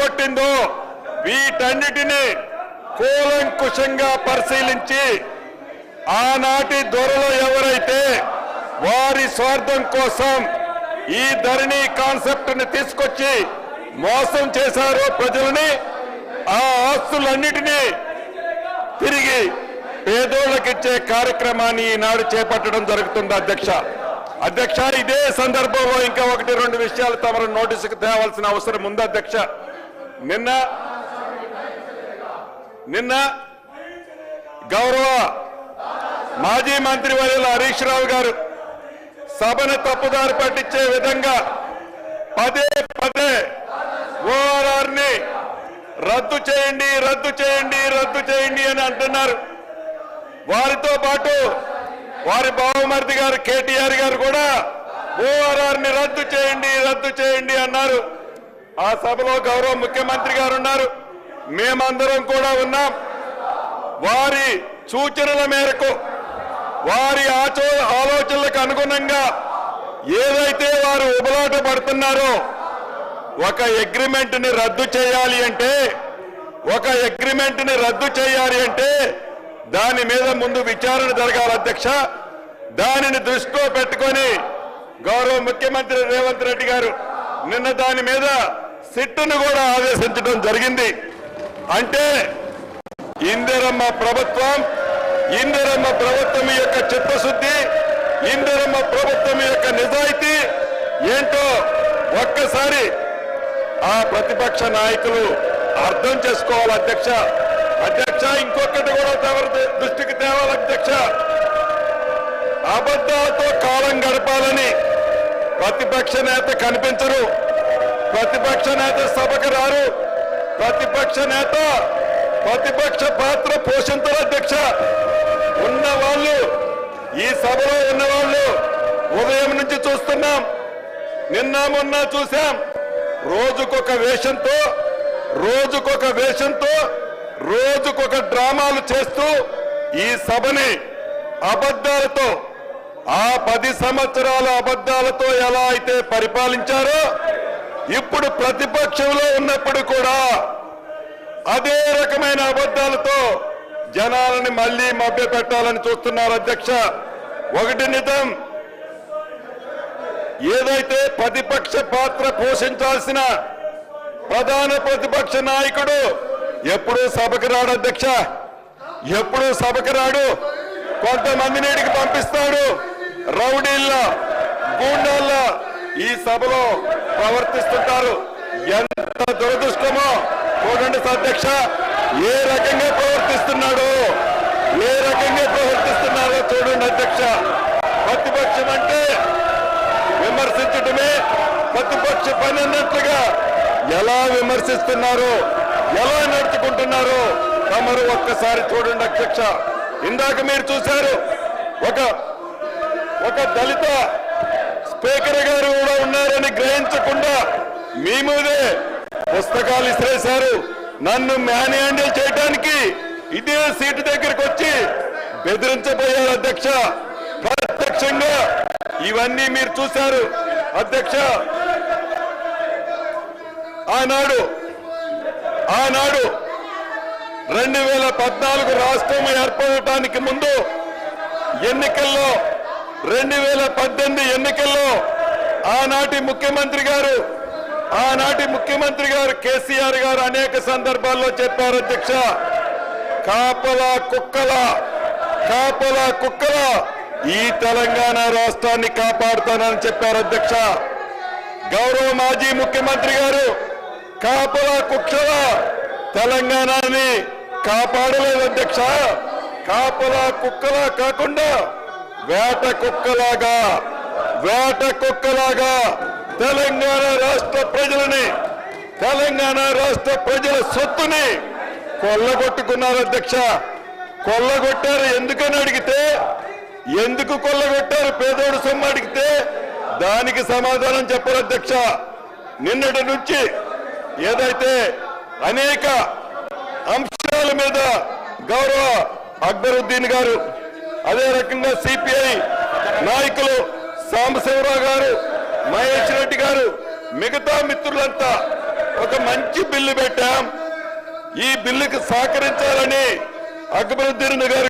కొల్లగొట్టిందో వీటన్నిటినీ కూలంకుషంగా పరిశీలించి ఆనాటి దొరలు ఎవరైతే వారి స్వార్థం కోసం ఈ ధరణి కాన్సెప్ట్ ని తీసుకొచ్చి మోసం చేశారో ప్రజలని, ఆ ఆస్తులన్నిటినీ తిరిగి పేదోళ్ళకిచ్చే కార్యక్రమాన్ని ఈనాడు చేపట్టడం జరుగుతుంది అధ్యక్ష. ఇదే సందర్భంలో ఇంకా 1-2 విషయాలు తమరు నోటీసుకు తేవాల్సిన అవసరం ఉంది అధ్యక్ష. నిన్న గౌరవ మాజీ మంత్రి వర్యులు హరీష్ రావు గారు సభను తప్పుదారి పట్టించే విధంగా పదే ORR ని రద్దు చేయండి అని అంటున్నారు. వారితో పాటు వారి బావమరిది గారు కేటీఆర్ గారు కూడా ORR ని రద్దు చేయండి అన్నారు. ఆ సభలో గౌరవ ముఖ్యమంత్రి గారు ఉన్నారు, మేమందరం కూడా ఉన్నాం. వారి సూచనల మేరకు, వారి ఆలోచనలకు అనుగుణంగా ఏదైతే వారు ఉబలాట పడుతున్నారో ఒక అగ్రిమెంట్ ని రద్దు చేయాలి అంటే దాని మీద ముందు విచారణ జరగాలి అధ్యక్ష. దానిని దృష్టిలో పెట్టుకొని గౌరవ ముఖ్యమంత్రి రేవంత్ రెడ్డి గారు నిన్న దాని మీద సిట్టును కూడా ఆదేశించడం జరిగింది. అంటే ఇందిరమ్మ ప్రభుత్వం యొక్క చిత్తశుద్ధి, ఇందిరమ్మ ప్రభుత్వం యొక్క నిజాయితీ ఏంటో ఒక్కసారి ఆ ప్రతిపక్ష నాయకులు అర్థం చేసుకోవాలి అధ్యక్ష. ఇంకొకటి కూడా దృష్టికి తేవాలి అధ్యక్ష. అబద్ధాలతో కాలం గడపాలని ప్రతిపక్ష నేత కనిపించరు, ప్రతిపక్ష నేత సభకు రారు, ప్రతిపక్ష పాత్ర పోషించరు అధ్యక్ష. ఉన్నవాళ్ళు, ఈ సభలో ఉన్నవాళ్ళు ఉదయం నుంచి చూస్తున్నాం, నిన్న మొన్న చూశాం. రోజుకొక డ్రామాలు చేస్తూ ఈ సభని అబద్ధాలతో, ఆ 10 సంవత్సరాల అబద్ధాలతో ఎలా అయితే పరిపాలించారో ఇప్పుడు ప్రతిపక్షంలో ఉన్నప్పుడు కూడా అదే రకమైన అబద్ధాలతో జనాలని మళ్లీ మభ్యపెట్టాలని చూస్తున్నారు అధ్యక్ష. ఒకటి నిజం, ఏదైతే ప్రతిపక్ష పాత్ర పోషించాల్సిన ప్రధాన ప్రతిపక్ష నాయకుడు ఎప్పుడూ సభకు రాడు అధ్యక్ష, కొంతమందిని ఇడికి పంపిస్తాడు, రౌడీల్లా గూండాల్లా ఈ సభలో ప్రవర్తిస్తుంటారు. ఎంత దురదృష్టమో చూడండి అధ్యక్ష, ఏ రకంగా ప్రవర్తిస్తున్నాడో చూడండి అధ్యక్ష. ప్రతిపక్షం అంటే విమర్శించడమే ప్రతిపక్ష పని అన్నట్లుగా ఎలా విమర్శిస్తున్నారో, ఎలా నడుచుకుంటున్నారో తమరు ఒక్కసారి చూడండి అధ్యక్ష. ఇందాక మీరు చూశారు, ఒక దళిత స్పీకర్ గారు కూడా ఉన్నారని గ్రహించకుండా మీ మీదే పుస్తకాలు ఇసిరేశారు. నన్ను మ్యాన్ హ్యాండిల్ చేయడానికి ఇదే సీటు దగ్గరకు వచ్చి బెదిరించబోయారు అధ్యక్ష. ప్రత్యక్షంగా ఇవన్నీ మీరు చూశారు అధ్యక్ష. ఆనాడు 2014 రాష్ట్రం ఏర్పడటానికి ముందు ఎన్నికల్లో, 2018 ఎన్నికల్లో ఆనాటి ముఖ్యమంత్రి గారు కేసీఆర్ గారు అనేక సందర్భాల్లో చెప్పారు అధ్యక్ష, కాపలా కుక్కల ఈ తెలంగాణ రాష్ట్రాన్ని కాపాడుతానని చెప్పారు అధ్యక్ష. గౌరవ మాజీ ముఖ్యమంత్రి గారు కాపలా కుక్కల తెలంగాణని కాపాడలేదు అధ్యక్ష. కాపలా కుక్కలా కాకుండా వేట కుక్కలాగా తెలంగాణ రాష్ట్ర ప్రజల సొత్తుని కొల్లగొట్టుకున్నారు అధ్యక్ష. కొల్లగొట్టారు ఎందుకని అడిగితే, ఎందుకు కొల్లగొట్టారు పేదోడు సొమ్ము అడిగితే దానికి సమాధానం చెప్పరు అధ్యక్ష. నిన్నటి నుంచి ఏదైతే అనేక అంశాల మీద గౌరవ అక్బరుద్దీన్ గారు, అదే రకంగా సిపిఐ నాయకులు సాంబశివరావు గారు, మహేష్ రెడ్డి గారు, మిగతా మిత్రులంతా ఒక మంచి బిల్లు పెట్టాం. ఈ బిల్లుకి సహకరించాలని అక్బరుద్దీన్ గారు